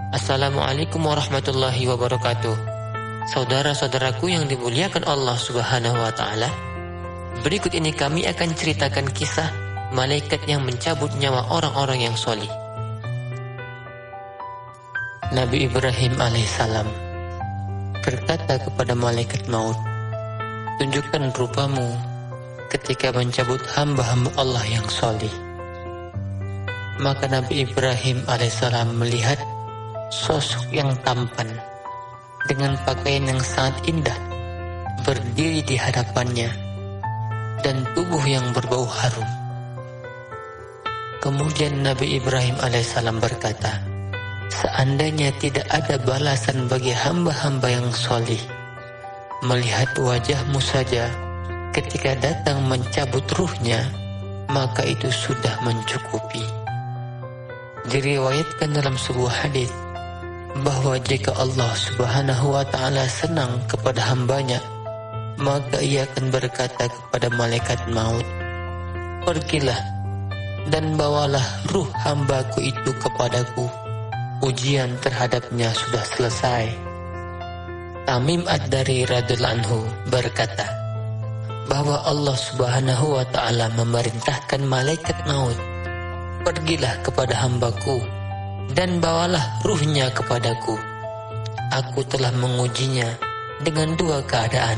Assalamualaikum warahmatullahi wabarakatuh. Saudara-saudaraku yang dimuliakan Allah Subhanahu wa Ta'ala, berikut ini kami akan ceritakan kisah malaikat yang mencabut nyawa orang-orang yang solih. Nabi Ibrahim alaihissalam berkata kepada malaikat maut, "Tunjukkan rupamu ketika mencabut hamba-hamba Allah yang solih." Maka Nabi Ibrahim alaihissalam melihat sosok yang tampan dengan pakaian yang sangat indah berdiri di hadapannya dan tubuh yang berbau harum. Kemudian Nabi Ibrahim alaihissalam berkata, "Seandainya tidak ada balasan bagi hamba-hamba yang solih, melihat wajahmu saja ketika datang mencabut ruhnya, maka itu sudah mencukupi." Diriwayatkan dalam sebuah hadis bahwa jika Allah Subhanahu wa Ta'ala senang kepada hambanya, maka ia akan berkata kepada malaikat maut, "Pergilah dan bawalah ruh hambaku itu kepadaku. Ujian terhadapnya sudah selesai." Tamim Ad-Dari radhiyallahu anhu berkata bahwa Allah Subhanahu wa Ta'ala memerintahkan malaikat maut, "Pergilah kepada hambaku dan bawalah ruhnya kepadaku. Aku telah mengujinya dengan dua keadaan,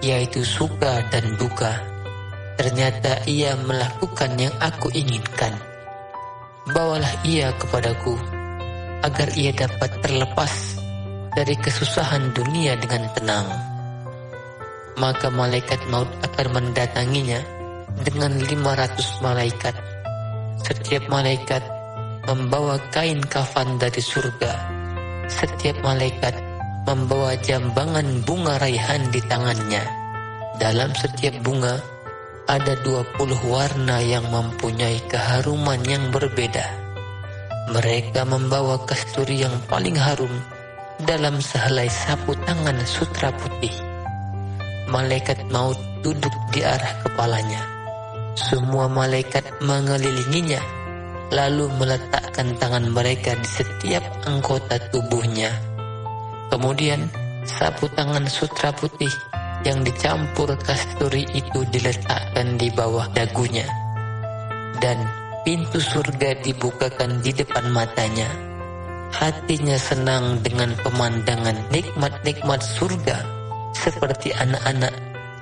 yaitu suka dan duka. Ternyata ia melakukan yang aku inginkan. Bawalah ia kepadaku, agar ia dapat terlepas dari kesusahan dunia dengan tenang." Maka malaikat maut akan mendatanginya dengan 500 malaikat. Setiap malaikat membawa kain kafan dari surga. Setiap malaikat membawa jambangan bunga raihan di tangannya. Dalam setiap bunga ada 20 warna yang mempunyai keharuman yang berbeda. Mereka membawa kasturi yang paling harum dalam sehelai sapu tangan sutra putih. Malaikat maut duduk di arah kepalanya. Semua malaikat mengelilinginya, lalu meletakkan tangan mereka di setiap anggota tubuhnya. Kemudian sapu tangan sutra putih yang dicampur kasturi itu diletakkan di bawah dagunya, dan pintu surga dibukakan di depan matanya. Hatinya senang dengan pemandangan nikmat-nikmat surga, seperti anak-anak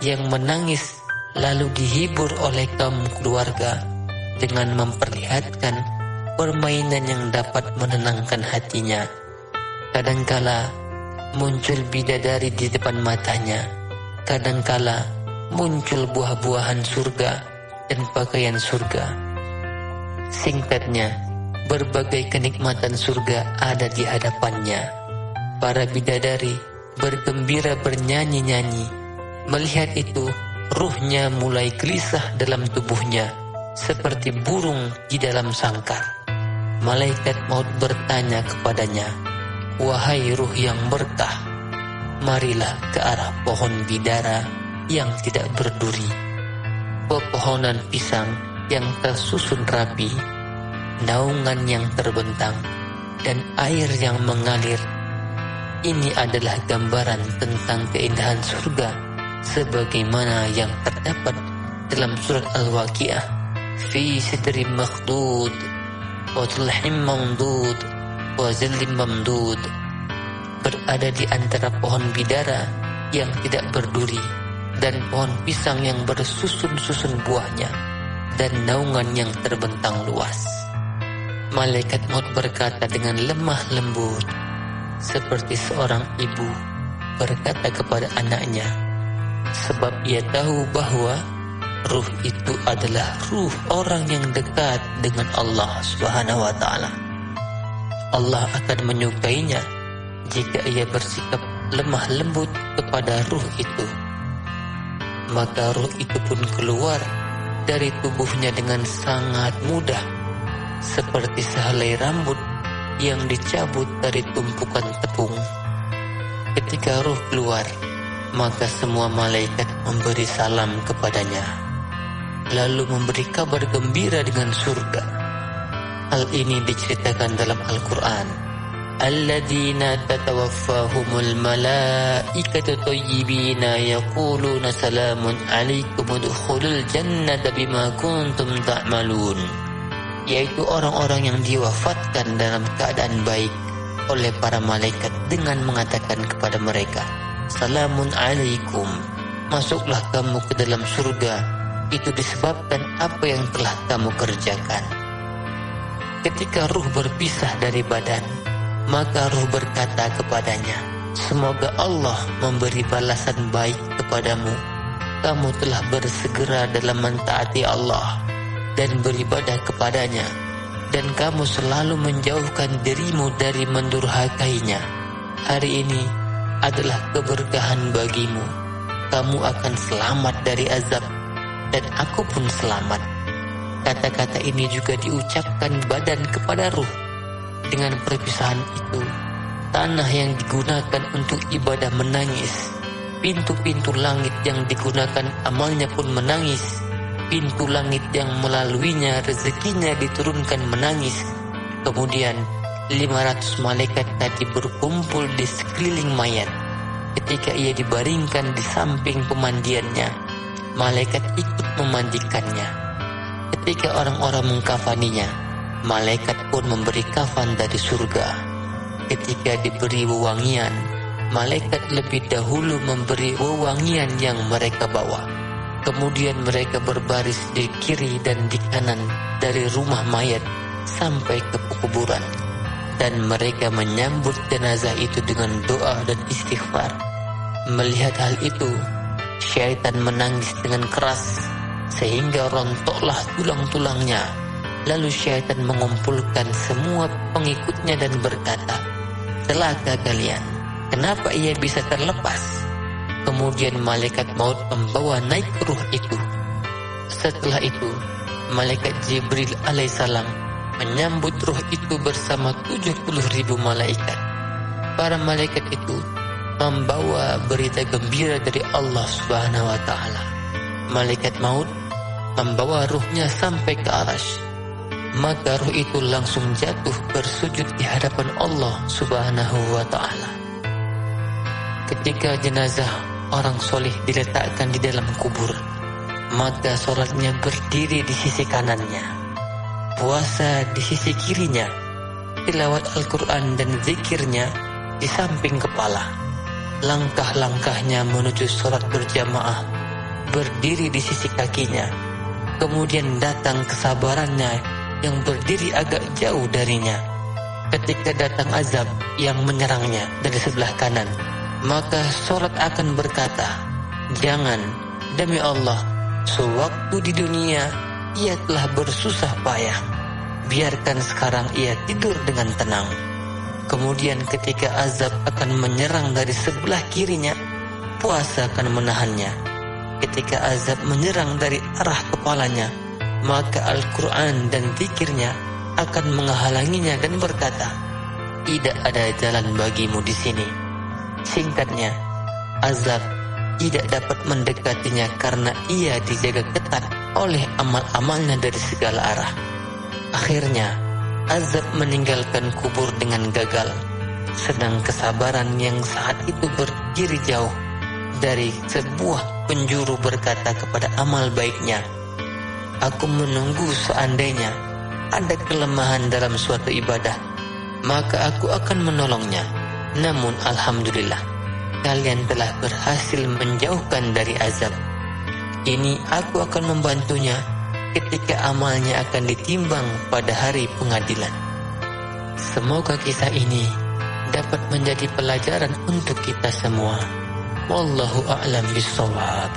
yang menangis lalu dihibur oleh kaum keluarga dengan memperlihatkan permainan yang dapat menenangkan hatinya. Kadangkala muncul bidadari di depan matanya, kadangkala muncul buah-buahan surga dan pakaian surga. Singkatnya, berbagai kenikmatan surga ada di hadapannya. Para bidadari bergembira bernyanyi-nyanyi. Melihat itu, ruhnya mulai gelisah dalam tubuhnya, seperti burung di dalam sangkar. Malaikat maut bertanya kepadanya, "Wahai ruh yang berkah, marilah ke arah pohon bidara yang tidak berduri, pepohonan pisang yang tersusun rapi, naungan yang terbentang, dan air yang mengalir. Ini adalah gambaran tentang keindahan surga sebagaimana yang terdapat dalam surat Al-Waqiah, fi sidrin makhdud wa tulhim mamdud wa zillim mamdud." Berada di antara pohon bidara yang tidak berduri dan pohon pisang yang bersusun-susun buahnya dan naungan yang terbentang luas. Malaikat maut berkata dengan lemah lembut, seperti seorang ibu berkata kepada anaknya, sebab ia tahu bahwa ruh itu adalah ruh orang yang dekat dengan Allah Subhanahu wa Ta'ala. Allah akan menyukainya jika ia bersikap lemah lembut kepada ruh itu. Maka ruh itu pun keluar dari tubuhnya dengan sangat mudah, seperti sehelai rambut yang dicabut dari tumpukan tepung. Ketika ruh keluar, maka semua malaikat memberi salam kepadanya, lalu memberi kabar gembira dengan surga. Hal ini diceritakan dalam Al-Quran alladzina tatawaffahumul malaikatu thayyibina yaquluna salamun alaikum udkhulul jannata bima kuntum ta'malun, yaitu orang-orang yang diwafatkan dalam keadaan baik oleh para malaikat dengan mengatakan kepada mereka, salamun alaikum, masuklah kamu ke dalam surga, itu disebabkan apa yang telah kamu kerjakan. Ketika ruh berpisah dari badan, maka ruh berkata kepadanya, semoga Allah memberi balasan baik kepadamu. Kamu telah bersegera dalam mentaati Allah dan beribadah kepadanya, dan kamu selalu menjauhkan dirimu dari mendurhakainya. Hari ini adalah keberkahan bagimu. Kamu akan selamat dari azab, dan aku pun selamat. Kata-kata ini juga diucapkan badan kepada ruh. Dengan perpisahan itu, tanah yang digunakan untuk ibadah menangis, pintu-pintu langit yang digunakan amalnya pun menangis, pintu langit yang melaluinya rezekinya diturunkan menangis. Kemudian 500 malaikat tadi berkumpul di sekeliling mayat. Ketika ia dibaringkan di samping pemandiannya, malaikat ikut memandikannya. Ketika orang-orang mengkafaninya, malaikat pun memberi kafan dari surga. Ketika diberi wewangian, malaikat lebih dahulu memberi wewangian yang mereka bawa. Kemudian mereka berbaris di kiri dan di kanan dari rumah mayat sampai ke kuburan, dan mereka menyambut jenazah itu dengan doa dan istighfar. Melihat hal itu, syaitan menangis dengan keras sehingga rontoklah tulang-tulangnya. Lalu syaitan mengumpulkan semua pengikutnya dan berkata, celaka kalian, kenapa ia bisa terlepas? Kemudian malaikat maut membawa naik ruh itu. Setelah itu, malaikat Jibril alaihissalam menyambut ruh itu bersama 70.000 malaikat. Para malaikat itu membawa berita gembira dari Allah Subhanahu wa ta'ala. Malaikat maut membawa ruhnya sampai ke arasy. Maka ruh itu langsung jatuh bersujud di hadapan Allah Subhanahu wa ta'ala. Ketika jenazah orang soleh diletakkan di dalam kubur, maka sholatnya berdiri di sisi kanannya, puasa di sisi kirinya, tilawat Al-Quran dan zikirnya di samping kepala. Langkah-langkahnya menuju sholat berjamaah berdiri di sisi kakinya. Kemudian datang kesabarannya yang berdiri agak jauh darinya. Ketika datang azab yang menyerangnya dari sebelah kanan, maka sholat akan berkata, jangan, demi Allah, sewaktu di dunia ia telah bersusah payah, biarkan sekarang ia tidur dengan tenang. Kemudian ketika azab akan menyerang dari sebelah kirinya, puasa akan menahannya. Ketika azab menyerang dari arah kepalanya, maka Al-Quran dan zikirnya akan menghalanginya dan berkata, tidak ada jalan bagimu di sini. Singkatnya, azab tidak dapat mendekatinya karena ia dijaga ketat oleh amal-amalnya dari segala arah. Akhirnya, azab meninggalkan kubur dengan gagal, sedang kesabaran yang saat itu berdiri jauh dari sebuah penjuru berkata kepada amal baiknya, aku menunggu seandainya ada kelemahan dalam suatu ibadah, maka aku akan menolongnya. Namun alhamdulillah, kalian telah berhasil menjauhkan dari azab. Ini aku akan membantunya ketika amalnya akan ditimbang pada hari pengadilan. Semoga kisah ini dapat menjadi pelajaran untuk kita semua. Wallahu a'lam bishawab.